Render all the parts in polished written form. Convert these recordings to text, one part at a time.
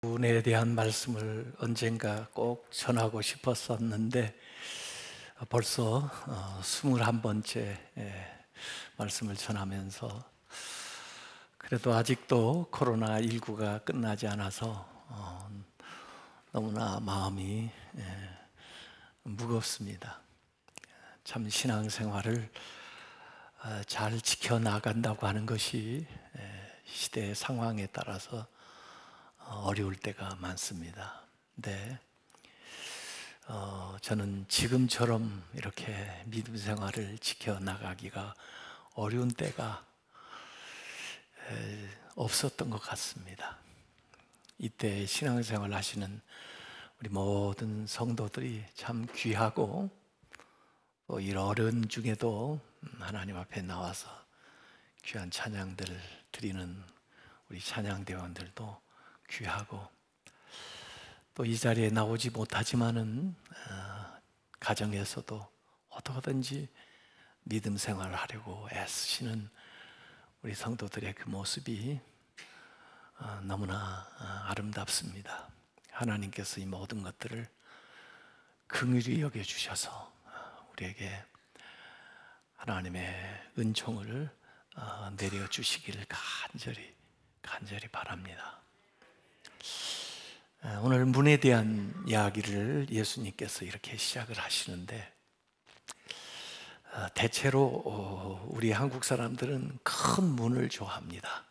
은혜에 대한 말씀을 언젠가 꼭 전하고 싶었었는데 벌써 21번째 말씀을 전하면서 그래도 아직도 코로나19가 끝나지 않아서 너무나 마음이 무겁습니다. 참 신앙생활을 잘 지켜나간다고 하는 것이 시대의 상황에 따라서 어려울 때가 많습니다. 근데 저는 지금처럼 이렇게 믿음 생활을 지켜나가기가 어려운 때가 없었던 것 같습니다. 이때 신앙생활 하시는 우리 모든 성도들이 참 귀하고 또 이 어려운 중에도 하나님 앞에 나와서 귀한 찬양들 드리는 우리 찬양대원들도 귀하고 또 이 자리에 나오지 못하지만은 가정에서도 어떻게든지 믿음 생활을 하려고 애쓰시는 우리 성도들의 그 모습이 너무나 아름답습니다. 하나님께서 이 모든 것들을 긍휼히 여겨주셔서 우리에게 하나님의 은총을 내려주시기를 간절히 바랍니다. 오늘 문에 대한 이야기를 예수님께서 이렇게 시작을 하시는데 대체로 우리 한국 사람들은 큰 문을 좋아합니다.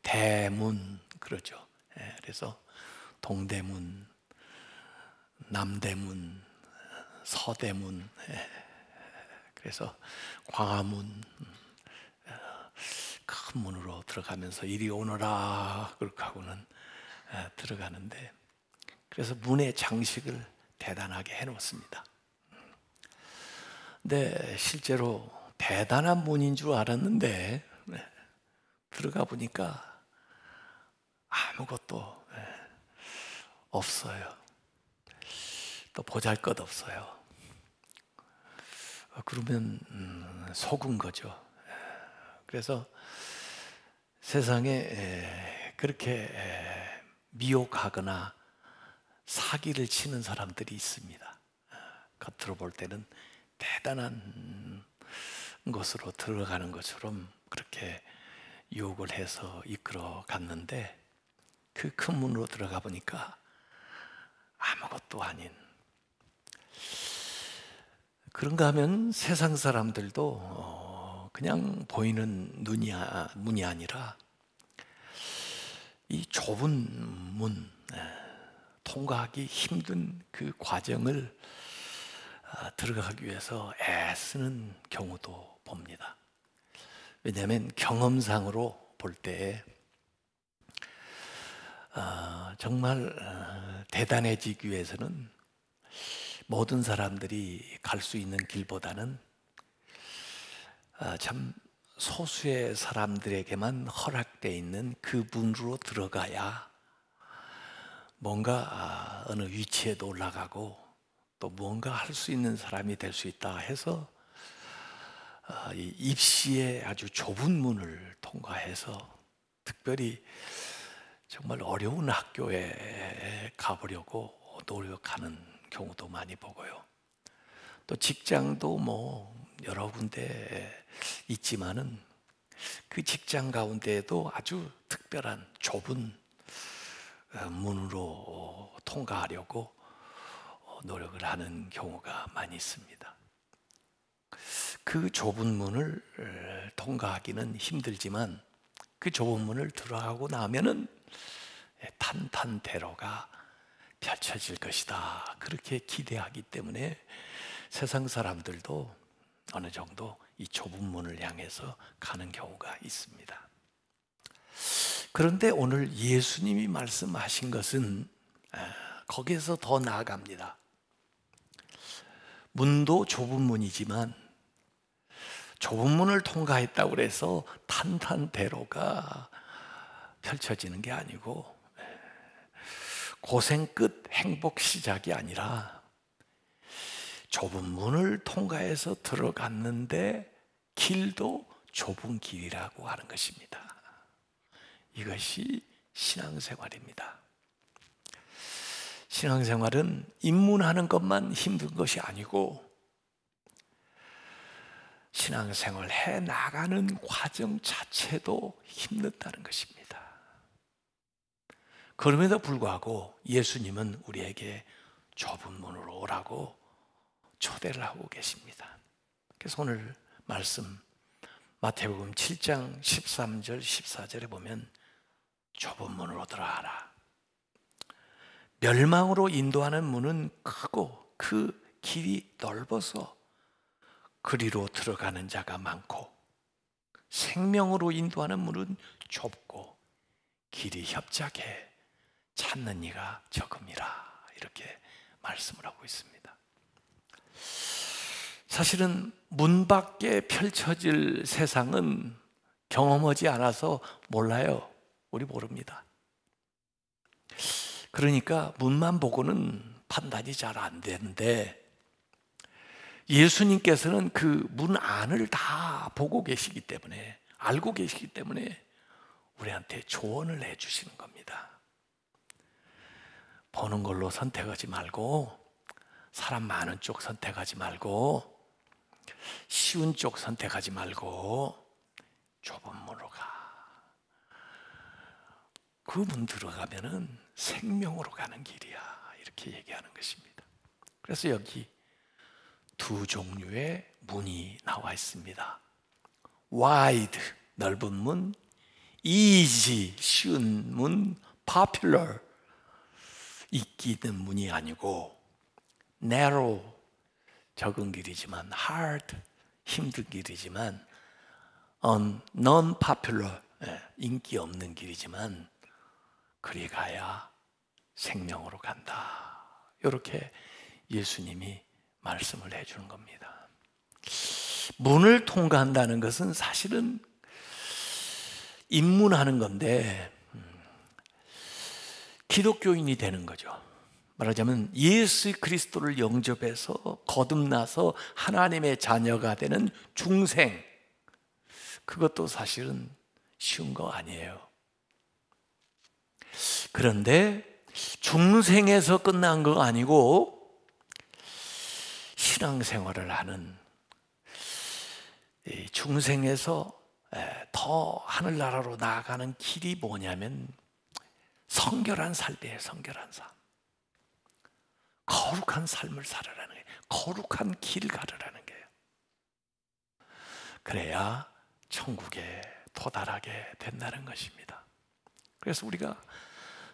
대문 그러죠. 그래서 동대문, 남대문, 서대문, 그래서 광화문 큰 문으로 들어가면서 이리 오너라 그렇게 하고는 들어가는데 그래서 문의 장식을 대단하게 해놓습니다. 근데 실제로 대단한 문인 줄 알았는데 들어가 보니까 아무것도 없어요. 또 보잘것없어요. 그러면 속은 거죠. 그래서 세상에 그렇게 미혹하거나 사기를 치는 사람들이 있습니다. 겉으로 볼 때는 대단한 곳으로 들어가는 것처럼 그렇게 유혹을 해서 이끌어 갔는데 그 큰 문으로 들어가 보니까 아무것도 아닌, 그런가 하면 세상 사람들도 그냥 보이는 문이 아니라 이 좁은 문, 통과하기 힘든 그 과정을 들어가기 위해서 애쓰는 경우도 봅니다. 왜냐하면 경험상으로 볼 때 정말 대단해지기 위해서는 모든 사람들이 갈 수 있는 길보다는 참 소수의 사람들에게만 허락되어 있는 그 문으로 들어가야 뭔가 어느 위치에도 올라가고 또 무언가 할 수 있는 사람이 될 수 있다 해서 이 입시의 아주 좁은 문을 통과해서 특별히 정말 어려운 학교에 가보려고 노력하는 경우도 많이 보고요. 또 직장도 뭐 여러 군데 있지만은 그 직장 가운데에도 아주 특별한 좁은 문으로 통과하려고 노력을 하는 경우가 많이 있습니다. 그 좁은 문을 통과하기는 힘들지만 그 좁은 문을 들어가고 나면은 탄탄대로가 펼쳐질 것이다. 그렇게 기대하기 때문에 세상 사람들도 어느 정도 이 좁은 문을 향해서 가는 경우가 있습니다. 그런데 오늘 예수님이 말씀하신 것은 거기에서 더 나아갑니다. 문도 좁은 문이지만 좁은 문을 통과했다고 해서 탄탄대로가 펼쳐지는 게 아니고 고생 끝 행복 시작이 아니라 좁은 문을 통과해서 들어갔는데 길도 좁은 길이라고 하는 것입니다. 이것이 신앙생활입니다. 신앙생활은 입문하는 것만 힘든 것이 아니고 신앙생활 해 나가는 과정 자체도 힘들다는 것입니다. 그럼에도 불구하고 예수님은 우리에게 좁은 문으로 오라고 초대를 하고 계십니다. 그래서 오늘 말씀 마태복음 7장 13절 14절에 보면 좁은 문으로 들어가라. 멸망으로 인도하는 문은 크고 그 길이 넓어서 그리로 들어가는 자가 많고 생명으로 인도하는 문은 좁고 길이 협착해 찾는 이가 적음이라. 이렇게 말씀을 하고 있습니다. 사실은 문 밖에 펼쳐질 세상은 경험하지 않아서 몰라요. 우리 모릅니다. 그러니까 문만 보고는 판단이 잘 안 되는데 예수님께서는 그 문 안을 다 보고 계시기 때문에, 알고 계시기 때문에 우리한테 조언을 해주시는 겁니다. 보는 걸로 선택하지 말고, 사람 많은 쪽 선택하지 말고, 쉬운 쪽 선택하지 말고 좁은 문으로 가. 그 문 들어가면은 생명으로 가는 길이야. 이렇게 얘기하는 것입니다. 그래서 여기 두 종류의 문이 나와 있습니다. wide, 넓은 문, easy, 쉬운 문, popular, 인기 있는 문이 아니고 narrow, 적은 길이지만 hard, 힘든 길이지만 non-popular, 인기 없는 길이지만 그리 가야 생명으로 간다. 이렇게 예수님이 말씀을 해주는 겁니다. 문을 통과한다는 것은 사실은 입문하는 건데 기독교인이 되는 거죠. 말하자면 예수 그리스도를 영접해서 거듭나서 하나님의 자녀가 되는 중생, 그것도 사실은 쉬운 거 아니에요. 그런데 중생에서 끝난 거 아니고 신앙생활을 하는 중생에서 더 하늘나라로 나아가는 길이 뭐냐면 성결한 삶이에요. 성결한 삶, 거룩한 삶을 살아라는 거예요. 거룩한 길 가르라는 거예요. 그래야 천국에 도달하게 된다는 것입니다. 그래서 우리가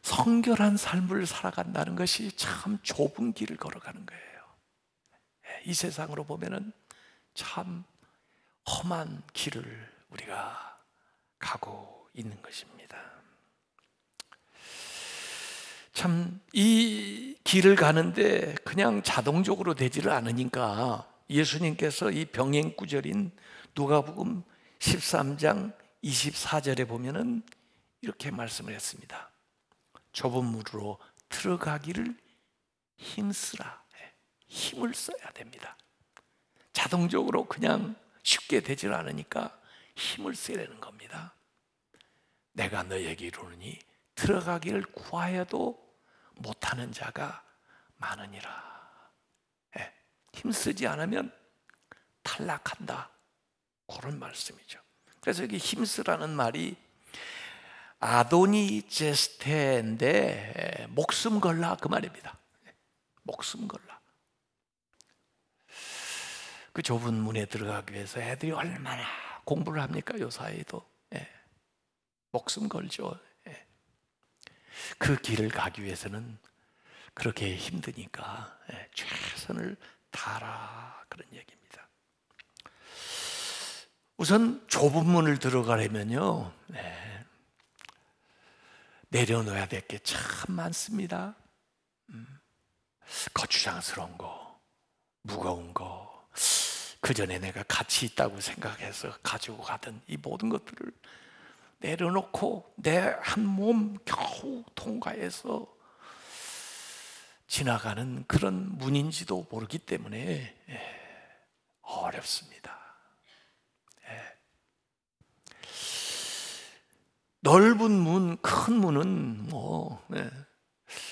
성결한 삶을 살아간다는 것이 참 좁은 길을 걸어가는 거예요. 이 세상으로 보면은 참 험한 길을 우리가 가고 있는 것입니다. 참 이 길을 가는데 그냥 자동적으로 되지를 않으니까 예수님께서 이 병행구절인 누가복음 13장 24절에 보면은 이렇게 말씀을 했습니다. 좁은 문으로 들어가기를 힘쓰라. 힘을 써야 됩니다. 자동적으로 그냥 쉽게 되질 않으니까 힘을 써야 되는 겁니다. 내가 너에게 이르노니 들어가기를 구하여도 못하는 자가 많으니라. 힘쓰지 않으면 탈락한다. 그런 말씀이죠. 그래서 여기 힘쓰라는 말이 아도니제스테인데 목숨 걸라, 그 말입니다. 목숨 걸라. 그 좁은 문에 들어가기 위해서 애들이 얼마나 공부를 합니까? 요 사이도 목숨 걸죠. 그 길을 가기 위해서는 그렇게 힘드니까 최선을 다하라, 그런 얘기입니다. 우선 좁은 문을 들어가려면요, 내려놓아야 될 게 참 많습니다. 거추장스러운 거, 무거운 거, 그 전에 내가 가치 있다고 생각해서 가지고 가던 이 모든 것들을 내려놓고 내 한 몸 겨우 통과해서 지나가는 그런 문인지도 모르기 때문에 어렵습니다. 넓은 문, 큰 문은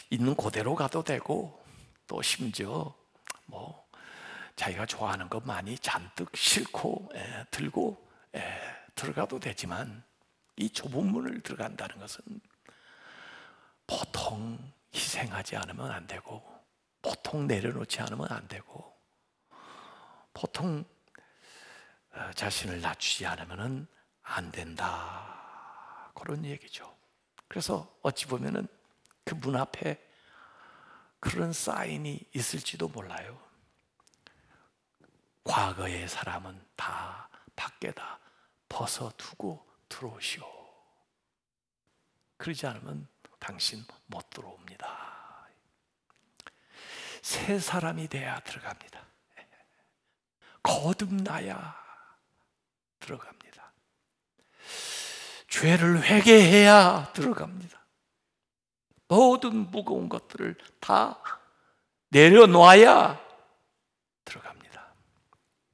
있는 그대로 가도 되고, 또 심지어 뭐 자기가 좋아하는 것 많이 잔뜩 싣고 들고 들어가도 되지만, 이 좁은 문을 들어간다는 것은 보통 희생하지 않으면 안 되고, 보통 내려놓지 않으면 안 되고, 보통 자신을 낮추지 않으면 안 된다, 그런 얘기죠. 그래서 어찌 보면은 그 문 앞에 그런 사인이 있을지도 몰라요. 과거의 사람은 다 밖에다 벗어두고 들어오시오. 그러지 않으면 당신 못 들어옵니다. 새 사람이 돼야 들어갑니다. 거듭나야 들어갑니다. 죄를 회개해야 들어갑니다. 모든 무거운 것들을 다 내려놔야 들어갑니다.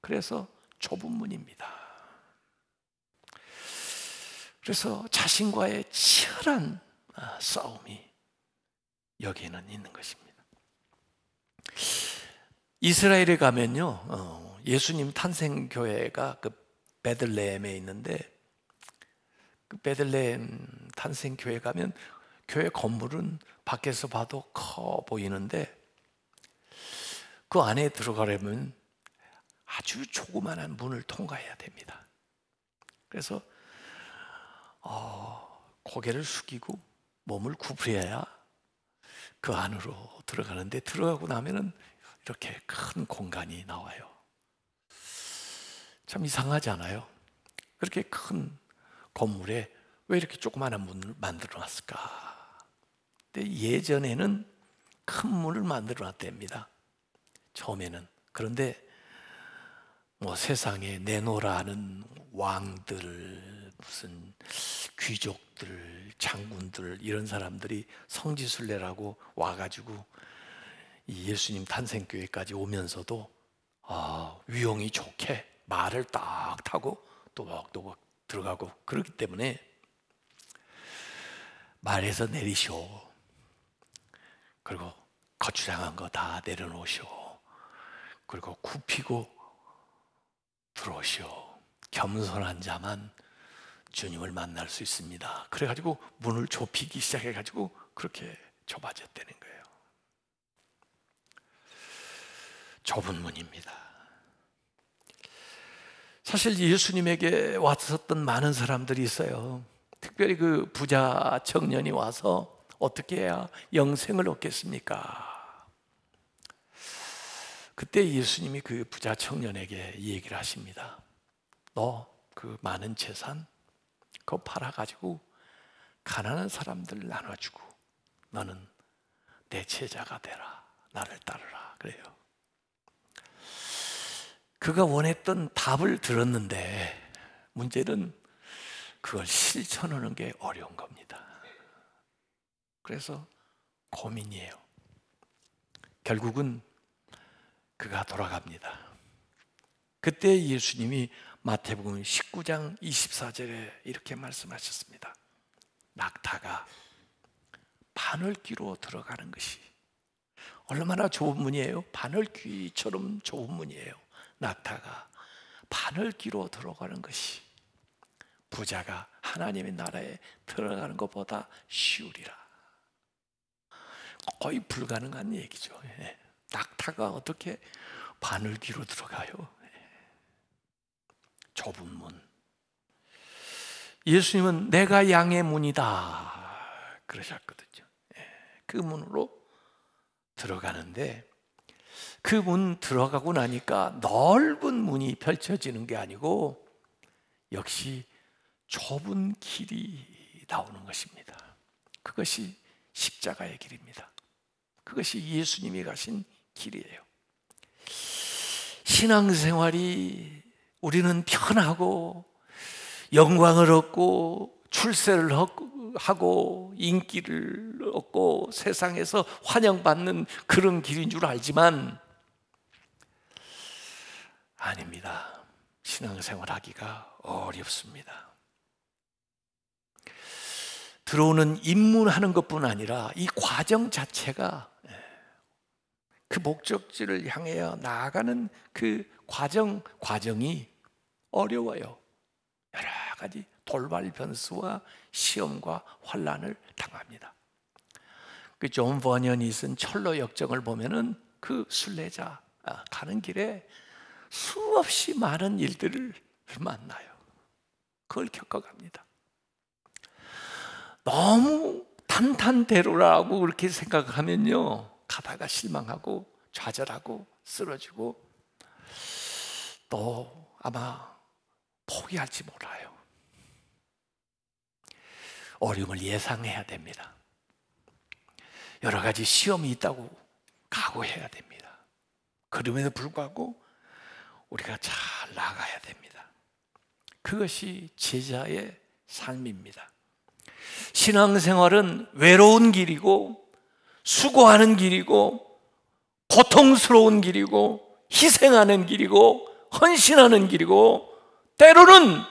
그래서 좁은 문입니다. 그래서 자신과의 치열한 싸움이 여기에는 있는 것입니다. 이스라엘에 가면요, 예수님 탄생교회가 그 베들레헴에 있는데, 그 베들레헴 탄생교회 가면 교회 건물은 밖에서 봐도 커 보이는데, 그 안에 들어가려면 아주 조그마한 문을 통과해야 됩니다. 그래서 고개를 숙이고 몸을 구부려야 그 안으로 들어가는데, 들어가고 나면은 이렇게 큰 공간이 나와요. 참 이상하지 않아요? 그렇게 큰 건물에 왜 이렇게 조그마한 문을 만들어 놨을까? 근데 예전에는 큰 문을 만들어 놨답니다, 처음에는. 그런데 뭐 세상에 내노라는 왕들, 무슨 귀족들, 장군들, 이런 사람들이 성지순례라고 와가지고 이 예수님 탄생교회까지 오면서도 위용이 좋게 말을 딱 타고 또박또박 들어가고, 그렇기 때문에 말에서 내리시오, 그리고 거추장한 거 다 내려놓으시오, 그리고 굽히고 들어오시오, 겸손한 자만 주님을 만날 수 있습니다. 그래가지고 문을 좁히기 시작해가지고 그렇게 좁아졌다는 거예요. 좁은 문입니다. 사실 예수님에게 왔었던 많은 사람들이 있어요. 특별히 그 부자 청년이 와서 어떻게 해야 영생을 얻겠습니까? 그때 예수님이 그 부자 청년에게 이 얘기를 하십니다. 너 그 많은 재산 그거 팔아가지고 가난한 사람들 나눠주고 너는 내 제자가 되라, 나를 따르라, 그래요. 그가 원했던 답을 들었는데, 문제는 그걸 실천하는 게 어려운 겁니다. 그래서 고민이에요. 결국은 그가 돌아갑니다. 그때 예수님이 마태복음 19장 24절에 이렇게 말씀하셨습니다. 낙타가 바늘귀로 들어가는 것이 얼마나 좁은 문이에요? 바늘귀처럼 좁은 문이에요. 낙타가 바늘귀로 들어가는 것이 부자가 하나님의 나라에 들어가는 것보다 쉬우리라. 거의 불가능한 얘기죠. 낙타가 어떻게 바늘귀로 들어가요? 좁은 문. 예수님은 내가 양의 문이다 그러셨거든요. 그 문으로 들어가는데, 그 문 들어가고 나니까 넓은 문이 펼쳐지는 게 아니고 역시 좁은 길이 나오는 것입니다. 그것이 십자가의 길입니다. 그것이 예수님이 가신 길이에요. 신앙생활이 우리는 편하고 영광을 얻고 출세를 하고 인기를 얻고 세상에서 환영받는 그런 길인 줄 알지만 아닙니다. 신앙생활 하기가 어렵습니다. 들어오는 입문하는 것뿐 아니라 이 과정 자체가 그 목적지를 향해 나아가는 그 과정이 어려워요. 여러 가지 돌발 변수와 시험과 환난을 당합니다. 그 존 버년이 쓴 철로 역정을 보면은 그 순례자 가는 길에 수없이 많은 일들을 만나요. 그걸 겪어갑니다. 너무 탄탄대로라고 그렇게 생각하면요, 가다가 실망하고 좌절하고 쓰러지고 또 아마 포기할지 몰라요. 어려움을 예상해야 됩니다. 여러 가지 시험이 있다고 각오해야 됩니다. 그럼에도 불구하고 우리가 잘 나가야 됩니다. 그것이 제자의 삶입니다. 신앙생활은 외로운 길이고 수고하는 길이고 고통스러운 길이고 희생하는 길이고 헌신하는 길이고 때로는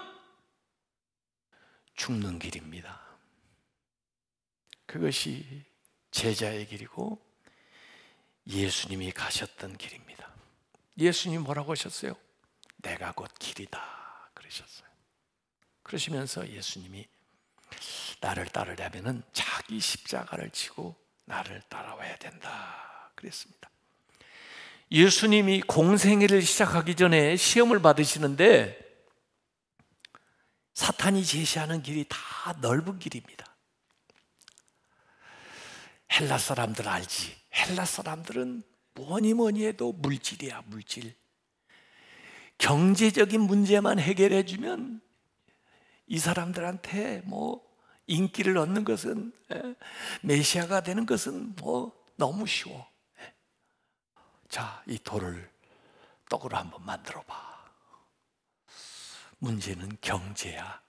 죽는 길입니다. 그것이 제자의 길이고 예수님이 가셨던 길입니다. 예수님이 뭐라고 하셨어요? 내가 곧 길이다 그러셨어요. 그러시면서 예수님이 나를 따르려면 자기 십자가를 지고 나를 따라와야 된다 그랬습니다. 예수님이 공생애를 시작하기 전에 시험을 받으시는데 사탄이 제시하는 길이 다 넓은 길입니다. 헬라 사람들 알지? 헬라 사람들은 뭐니 해도 물질이야, 물질. 경제적인 문제만 해결해 주면 이 사람들한테 인기를 얻는 것은, 메시아가 되는 것은 너무 쉬워. 자, 이 돌을 떡으로 한번 만들어 봐. 문제는 경제야.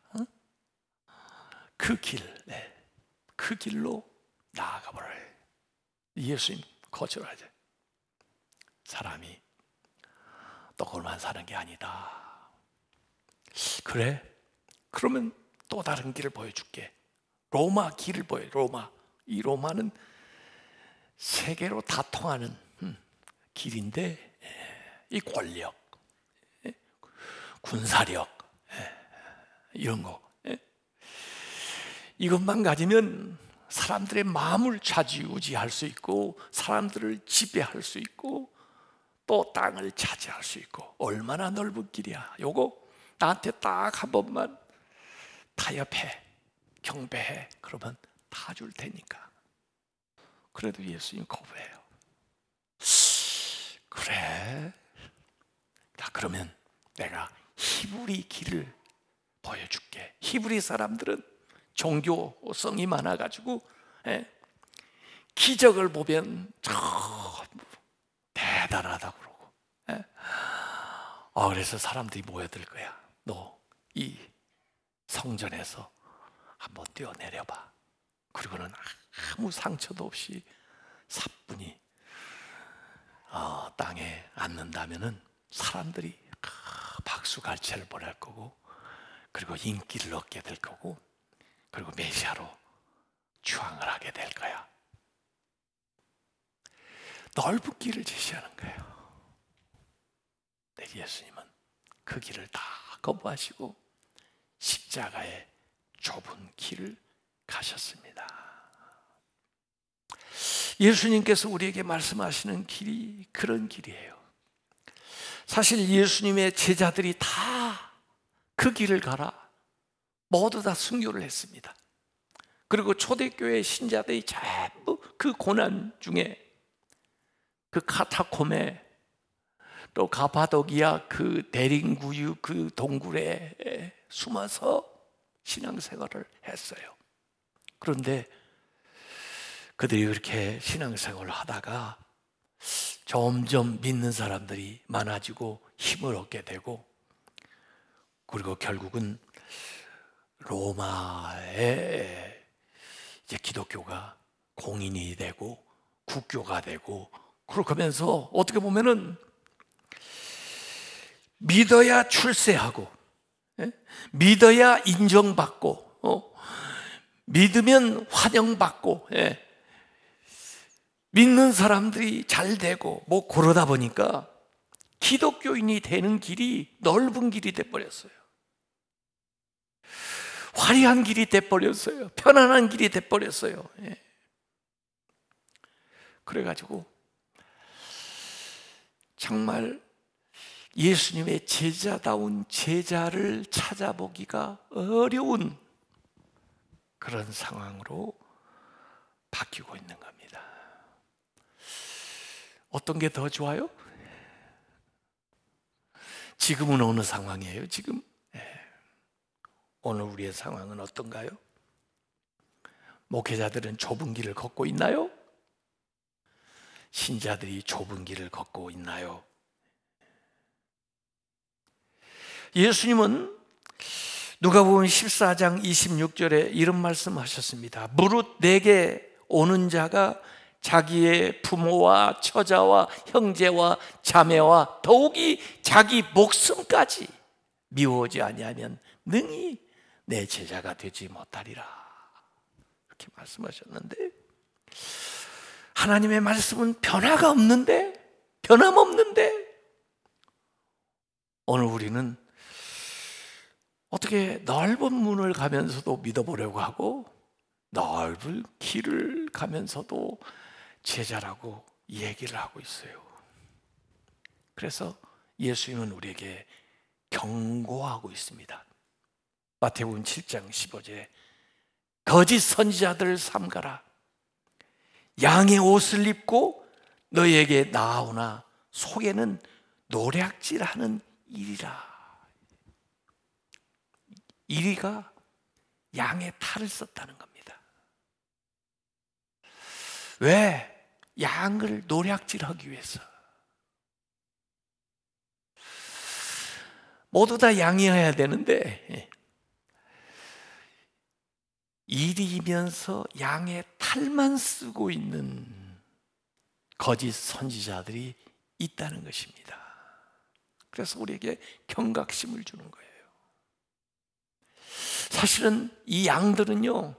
그 길로 나아가 버려요. 예수님 거절하죠. 사람이 떡으로만 사는 게 아니다. 그래? 그러면 또 다른 길을 보여줄게. 로마 길을 로마. 이 로마는 세계로 다 통하는 길인데, 이 권력, 군사력, 이런 거, 이것만 가지면 사람들의 마음을 좌지우지할 수 있고 사람들을 지배할 수 있고 또 땅을 차지할 수 있고, 얼마나 넓은 길이야. 요거 나한테 딱 한 번만 타협해, 경배해, 그러면 다 줄 테니까. 그래도 예수님 거부해요. 그래? 자, 그러면 내가 히브리 길을 보여줄게. 히브리 사람들은 종교성이 많아가지고 기적을 보면 참 대단하다고 그러고, 그래서 사람들이 모여들 거야. 너 이 성전에서 한번 뛰어내려봐. 그리고는 아무 상처도 없이 사뿐히 땅에 앉는다면은 사람들이 박수갈채를 보낼 거고, 그리고 인기를 얻게 될 거고, 그리고 메시아로 추앙을 하게 될 거야. 넓은 길을 제시하는 거예요. 근데 예수님은 그 길을 다 거부하시고 십자가의 좁은 길을 가셨습니다. 예수님께서 우리에게 말씀하시는 길이 그런 길이에요. 사실 예수님의 제자들이 다 그 길을 가라 모두 다 순교를 했습니다. 그리고 초대교회 신자들이 전부 그 고난 중에, 그 카타콤에, 또 가파도기아 그 대림구유 그 동굴에 숨어서 신앙생활을 했어요. 그런데 그들이 그렇게 신앙생활을 하다가 점점 믿는 사람들이 많아지고 힘을 얻게 되고, 그리고 결국은 로마에 이제 기독교가 공인이 되고 국교가 되고, 그렇게 하면서 어떻게 보면은 믿어야 출세하고, 믿어야 인정받고, 믿으면 환영받고, 믿는 사람들이 잘 되고 뭐 그러다 보니까 기독교인이 되는 길이 넓은 길이 돼버렸어요. 화려한 길이 돼버렸어요. 편안한 길이 돼버렸어요. 그래가지고 정말 예수님의 제자다운 제자를 찾아보기가 어려운 그런 상황으로 바뀌고 있는 겁니다. 어떤 게 더 좋아요? 지금은 어느 상황이에요? 지금 오늘 우리의 상황은 어떤가요? 목회자들은 좁은 길을 걷고 있나요? 신자들이 좁은 길을 걷고 있나요? 예수님은 누가복음 14장 26절에 이런 말씀하셨습니다. 무릇 내게 오는 자가 자기의 부모와 처자와 형제와 자매와 더욱이 자기 목숨까지 미워하지 아니하면 능히 내 제자가 되지 못하리라. 이렇게 말씀하셨는데, 하나님의 말씀은 변화가 없는데, 변함없는데, 오늘 우리는 어떻게 넓은 문을 가면서도 믿어보려고 하고 넓은 길을 가면서도 제자라고 얘기를 하고 있어요. 그래서 예수님은 우리에게 경고하고 있습니다. 마태복음 7장 15절에 거짓 선지자들을 삼가라. 양의 옷을 입고 너희에게 나아오나 속에는 노략질하는 이리라. 이리가 양의 탈을 썼다는 겁니다. 왜? 양을 노략질하기 위해서. 모두 다 양이어야 되는데 이리면서 양의 탈만 쓰고 있는 거짓 선지자들이 있다는 것입니다. 그래서 우리에게 경각심을 주는 거예요. 사실은 이 양들은요,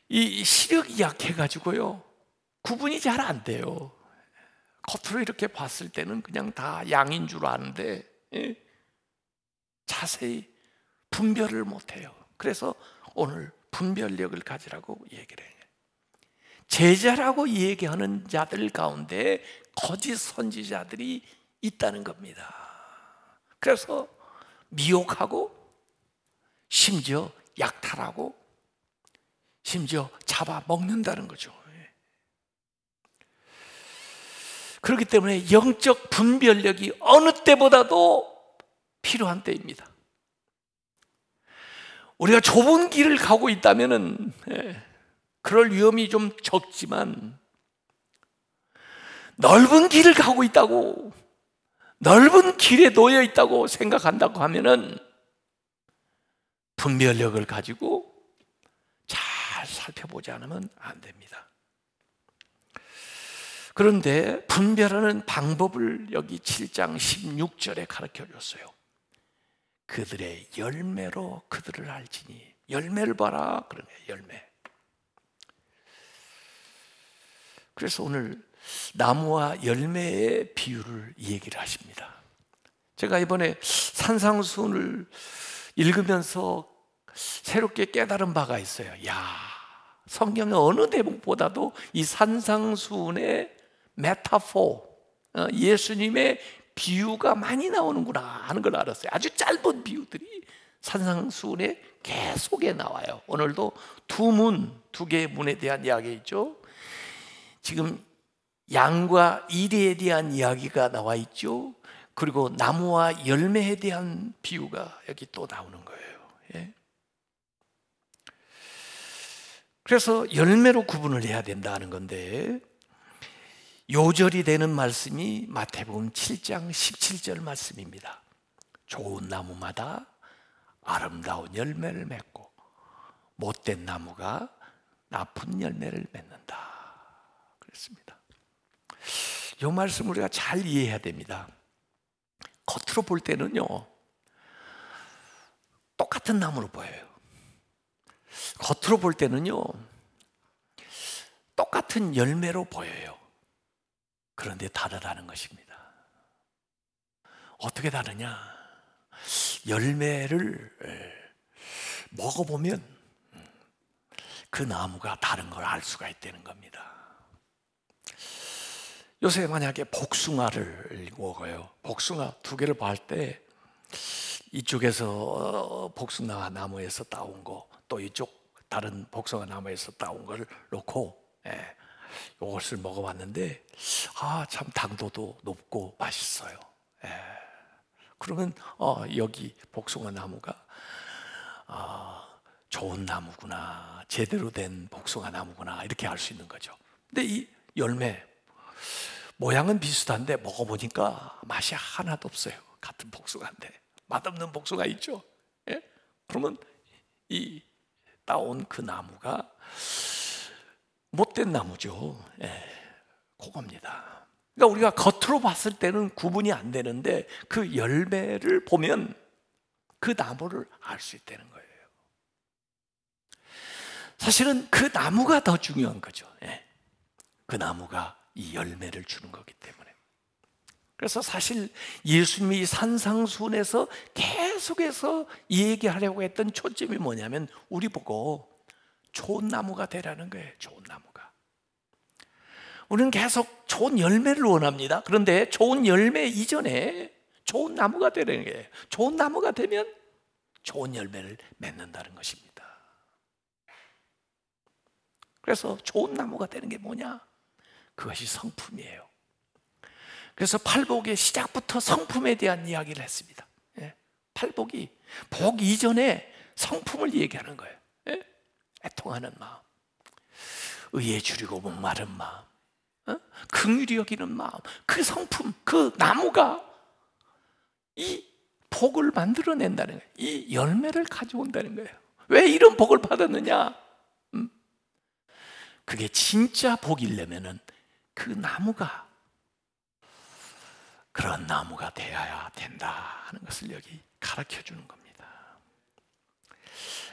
이 시력이 약해가지고요, 구분이 잘 안 돼요. 겉으로 이렇게 봤을 때는 그냥 다 양인 줄 아는데 자세히 분별을 못해요. 그래서 오늘 분별력을 가지라고 얘기를 해요. 제자라고 얘기하는 자들 가운데 거짓 선지자들이 있다는 겁니다. 그래서 미혹하고 심지어 약탈하고 심지어 잡아먹는다는 거죠. 그렇기 때문에 영적 분별력이 어느 때보다도 필요한 때입니다. 우리가 좁은 길을 가고 있다면 그럴 위험이 좀 적지만, 넓은 길을 가고 있다고, 넓은 길에 놓여 있다고 생각한다고 하면은 분별력을 가지고 잘 살펴보지 않으면 안 됩니다. 그런데 분별하는 방법을 여기 7장 16절에 가르쳐 줬어요. 그들의 열매로 그들을 알지니. 열매를 봐라. 그러네, 열매. 그래서 오늘 나무와 열매의 비유를 얘기를 하십니다. 제가 이번에 산상수훈을 읽으면서 새롭게 깨달은 바가 있어요. 성경의 어느 대목보다도 이 산상수훈의 메타포, 예수님의 비유가 많이 나오는구나 하는 걸 알았어요. 아주 짧은 비유들이 산상수훈의 계속에 나와요. 오늘도 두 개의 문에 대한 이야기 있죠. 지금 양과 이리에 대한 이야기가 나와 있죠. 그리고 나무와 열매에 대한 비유가 여기 또 나오는 거예요. 그래서 열매로 구분을 해야 된다는 건데, 요절이 되는 말씀이 마태복음 7장 17절 말씀입니다. 좋은 나무마다 아름다운 열매를 맺고 못된 나무가 나쁜 열매를 맺는다 그랬습니다. 이 말씀을 우리가 잘 이해해야 됩니다. 겉으로 볼 때는요, 똑같은 나무로 보여요. 겉으로 볼 때는요, 똑같은 열매로 보여요. 그런데 다르다는 것입니다. 어떻게 다르냐? 열매를 먹어보면 그 나무가 다른 걸 알 수가 있다는 겁니다. 요새 만약에 복숭아를 먹어요. 복숭아 두 개를 볼 때 이쪽에서 복숭아 나무에서 따온 거, 또 이쪽 다른 복숭아 나무에서 따온 걸 놓고 이것을 먹어봤는데 참 당도도 높고 맛있어요. 그러면 여기 복숭아 나무가 좋은 나무구나, 제대로 된 복숭아 나무구나, 이렇게 알 수 있는 거죠. 근데 이 열매 모양은 비슷한데 먹어보니까 맛이 하나도 없어요. 같은 복숭아인데 맛없는 복숭아 있죠. 그러면 이 따온 그 나무가 못된 나무죠. 그겁니다. 그러니까 우리가 겉으로 봤을 때는 구분이 안 되는데 그 열매를 보면 그 나무를 알 수 있다는 거예요. 사실은 그 나무가 더 중요한 거죠. 그 나무가 이 열매를 주는 거기 때문에. 그래서 사실 예수님이 산상수훈에서 계속해서 얘기하려고 했던 초점이 뭐냐면 우리 보고 좋은 나무가 되라는 거예요. 좋은 나무가. 우리는 계속 좋은 열매를 원합니다. 그런데 좋은 열매 이전에 좋은 나무가 되는 거예요. 좋은 나무가 되면 좋은 열매를 맺는다는 것입니다. 그래서 좋은 나무가 되는 게 뭐냐? 그것이 성품이에요. 그래서 팔복의 시작부터 성품에 대한 이야기를 했습니다. 팔복이 복 이전에 성품을 얘기하는 거예요. 애통하는 마음, 의에 줄이고 목마른 마음, 긍휼히 여기는 마음, 그 성품, 그 나무가 이 복을 만들어낸다는 거예요. 이 열매를 가져온다는 거예요. 왜 이런 복을 받았느냐? 그게 진짜 복이려면은 그 나무가 그런 나무가 되어야 된다 하는 것을 여기 가르쳐 주는 겁니다.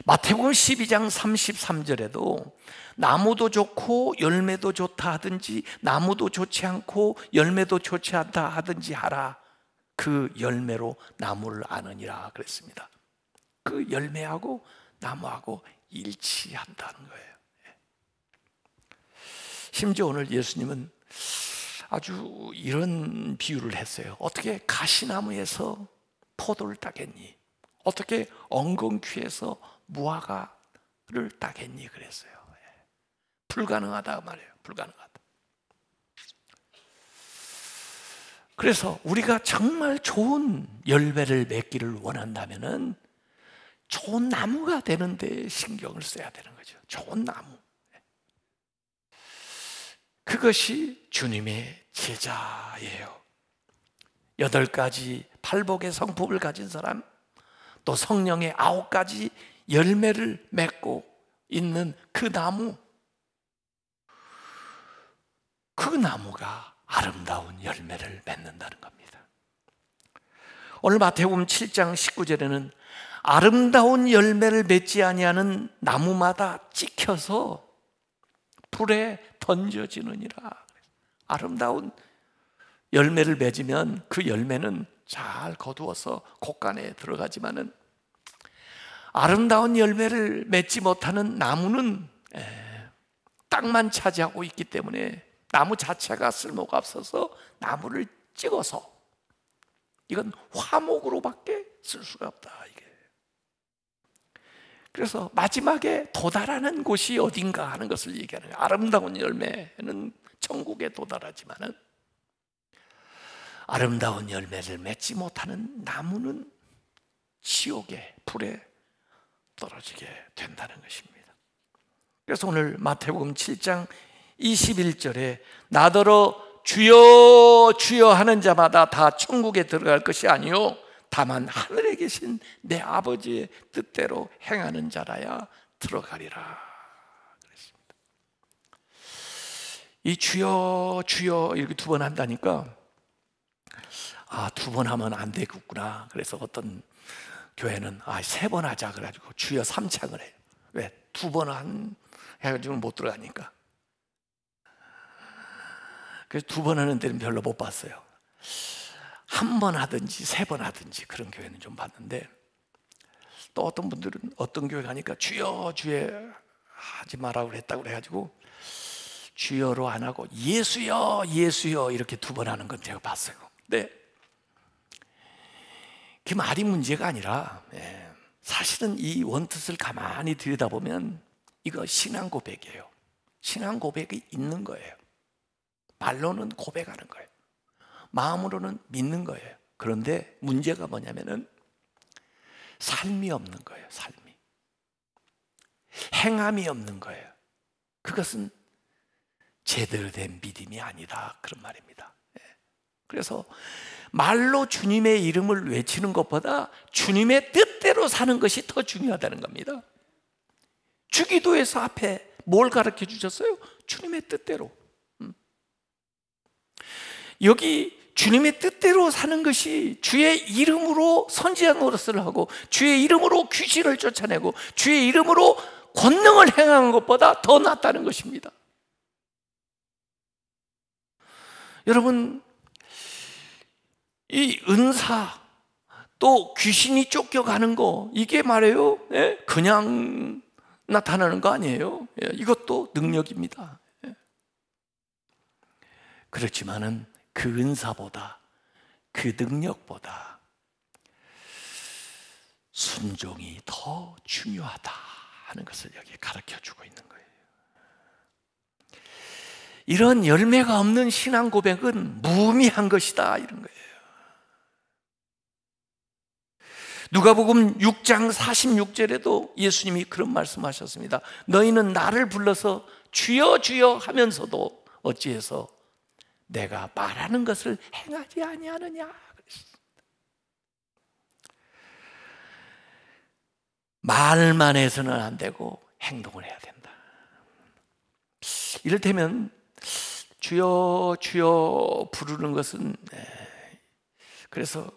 마태복음 12장 33절에도 나무도 좋고 열매도 좋다 하든지 나무도 좋지 않고 열매도 좋지 않다 하든지 하라. 그 열매로 나무를 아느니라 그랬습니다. 그 열매하고 나무하고 일치한다는 거예요. 심지어 오늘 예수님은 아주 이런 비유를 했어요. 어떻게 가시나무에서 포도를 따겠니? 어떻게 엉겅퀴에서 무화과를 따겠니? 그랬어요. 불가능하다 말이에요. 불가능하다. 그래서 우리가 정말 좋은 열매를 맺기를 원한다면은 좋은 나무가 되는데 신경을 써야 되는 거죠. 좋은 나무. 그것이 주님의 제자예요. 8가지 팔복의 성품을 가진 사람, 또 성령의 9가지 열매를 맺고 있는 그 나무, 그 나무가 아름다운 열매를 맺는다는 겁니다. 오늘 마태복음 7장 19절에는 아름다운 열매를 맺지 아니하는 나무마다 찍혀서 불에 던져지느니라. 아름다운 열매를 맺으면 그 열매는 잘 거두어서 곳간에 들어가지만은 아름다운 열매를 맺지 못하는 나무는 땅만 차지하고 있기 때문에 나무 자체가 쓸모가 없어서 나무를 찍어서 이건 화목으로밖에 쓸 수가 없다. 이게. 그래서 마지막에 도달하는 곳이 어딘가 하는 것을 얘기하는 거예요. 아름다운 열매는 천국에 도달하지만은 아름다운 열매를 맺지 못하는 나무는 지옥의 불에 떨어지게 된다는 것입니다. 그래서 오늘 마태복음 7장 21절에 나더러 주여 주여 하는 자마다 다 천국에 들어갈 것이 아니요 다만 하늘에 계신 내 아버지의 뜻대로 행하는 자라야 들어가리라 그랬습니다. 이 주여 주여 이렇게 2번 한다니까 2번 하면 안 되겠구나. 그래서 어떤 교회는 3번 하자 그래가지고 주여 3창을 해요. 왜? 2번 해가지고 못 들어가니까. 그래서 2번 하는 데는 별로 못 봤어요. 1번 하든지 3번 하든지 그런 교회는 좀 봤는데, 또 어떤 분들은 어떤 교회 가니까 주여 주여 하지 말라고 그랬다고 그래가지고 주여로 안 하고 예수여 예수여 이렇게 2번 하는 건 제가 봤어요. 근데 그 말이 문제가 아니라, 사실은 이 원뜻을 가만히 들여다보면 이거 신앙 고백이에요. 신앙 고백이 있는 거예요. 말로는 고백하는 거예요. 마음으로는 믿는 거예요. 그런데 문제가 뭐냐면은 삶이 없는 거예요. 삶이. 행함이 없는 거예요. 그것은 제대로 된 믿음이 아니다, 그런 말입니다. 그래서 말로 주님의 이름을 외치는 것보다 주님의 뜻대로 사는 것이 더 중요하다는 겁니다. 주기도에서 앞에 뭘 가르쳐 주셨어요? 주님의 뜻대로. 여기 주님의 뜻대로 사는 것이 주의 이름으로 선지자 노릇을 하고 주의 이름으로 귀신을 쫓아내고 주의 이름으로 권능을 행하는 것보다 더 낫다는 것입니다. 여러분, 이 은사 또 귀신이 쫓겨가는 거, 이게 말이에요, 그냥 나타나는 거 아니에요. 이것도 능력입니다. 그렇지만은 그 은사보다, 그 능력보다 순종이 더 중요하다 하는 것을 여기에 가르쳐주고 있는 거예요. 이런 열매가 없는 신앙 고백은 무의미한 것이다, 이런 거예요. 누가복음 6장 46절에도 예수님이 그런 말씀하셨습니다. 너희는 나를 불러서 주여 주여 하면서도 어찌해서 내가 말하는 것을 행하지 아니하느냐 그랬습니다. 말만 해서는 안 되고 행동을 해야 된다. 이를테면 주여 주여 부르는 것은, 그래서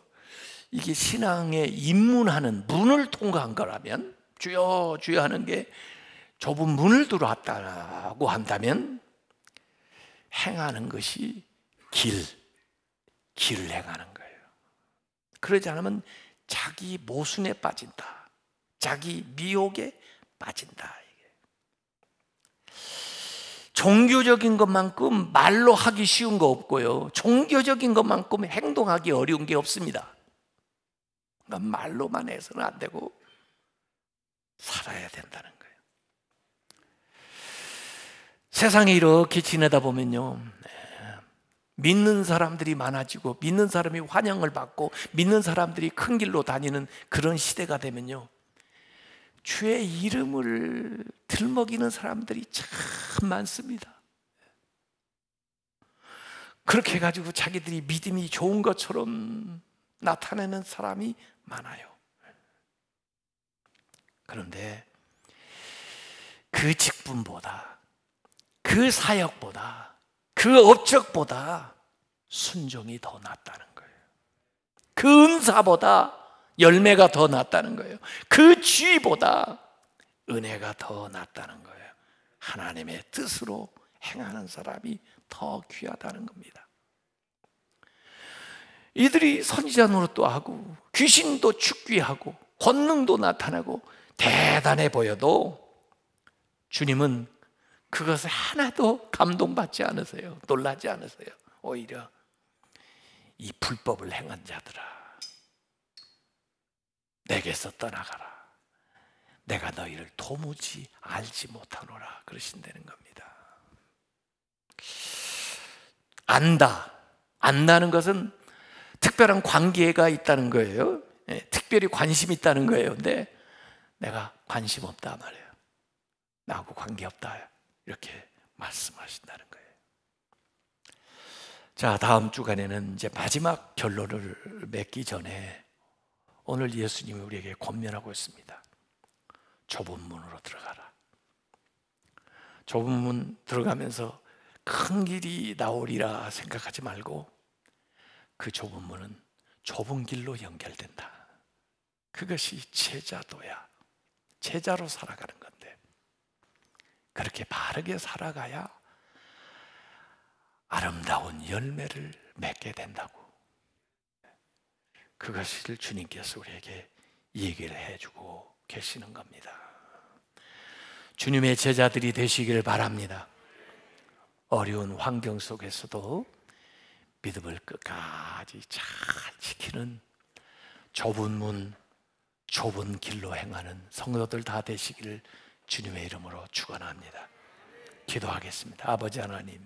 이게 신앙에 입문하는 문을 통과한 거라면, 주여 주여 하는 게 좁은 문을 들어왔다고 한다면 행하는 것이 길을 행하는 거예요. 그러지 않으면 자기 모순에 빠진다, 자기 미혹에 빠진다. 종교적인 것만큼 말로 하기 쉬운 거 없고요, 종교적인 것만큼 행동하기 어려운 게 없습니다. 그러니까 말로만 해서는 안 되고 살아야 된다는 거예요. 세상에 이렇게 지내다 보면요, 믿는 사람들이 많아지고 믿는 사람이 환영을 받고 믿는 사람들이 큰 길로 다니는 그런 시대가 되면요, 주의 이름을 들먹이는 사람들이 참 많습니다. 그렇게 해가지고 자기들이 믿음이 좋은 것처럼 나타내는 사람이 많아요. 그런데 그 직분보다, 그 사역보다, 그 업적보다 순종이 더 낫다는 거예요. 그 은사보다 열매가 더 낫다는 거예요. 그 지위보다 은혜가 더 낫다는 거예요. 하나님의 뜻으로 행하는 사람이 더 귀하다는 겁니다. 이들이 선지자 노릇도 하고 귀신도 축귀하고 권능도 나타나고 대단해 보여도 주님은 그것을 하나도 감동받지 않으세요. 놀라지 않으세요. 오히려 이 불법을 행한 자들아, 내게서 떠나가라. 내가 너희를 도무지 알지 못하노라 그러신다는 겁니다. 안다는 것은 특별한 관계가 있다는 거예요. 특별히 관심이 있다는 거예요. 근데 내가 관심 없다 말이에요. 나하고 관계없다, 이렇게 말씀하신다는 거예요. 자, 다음 주간에는 이제 마지막 결론을 맺기 전에 오늘 예수님이 우리에게 권면하고 있습니다. 좁은 문으로 들어가라. 좁은 문 들어가면서 큰 길이 나오리라 생각하지 말고 그 좁은 문은 좁은 길로 연결된다. 그것이 제자도야. 제자로 살아가는 건데, 그렇게 바르게 살아가야 아름다운 열매를 맺게 된다고. 그것을 주님께서 우리에게 얘기를 해주고 계시는 겁니다. 주님의 제자들이 되시길 바랍니다. 어려운 환경 속에서도 믿음을 끝까지 잘 지키는 좁은 문, 좁은 길로 행하는 성도들 다 되시기를 주님의 이름으로 축원합니다. 기도하겠습니다. 아버지 하나님,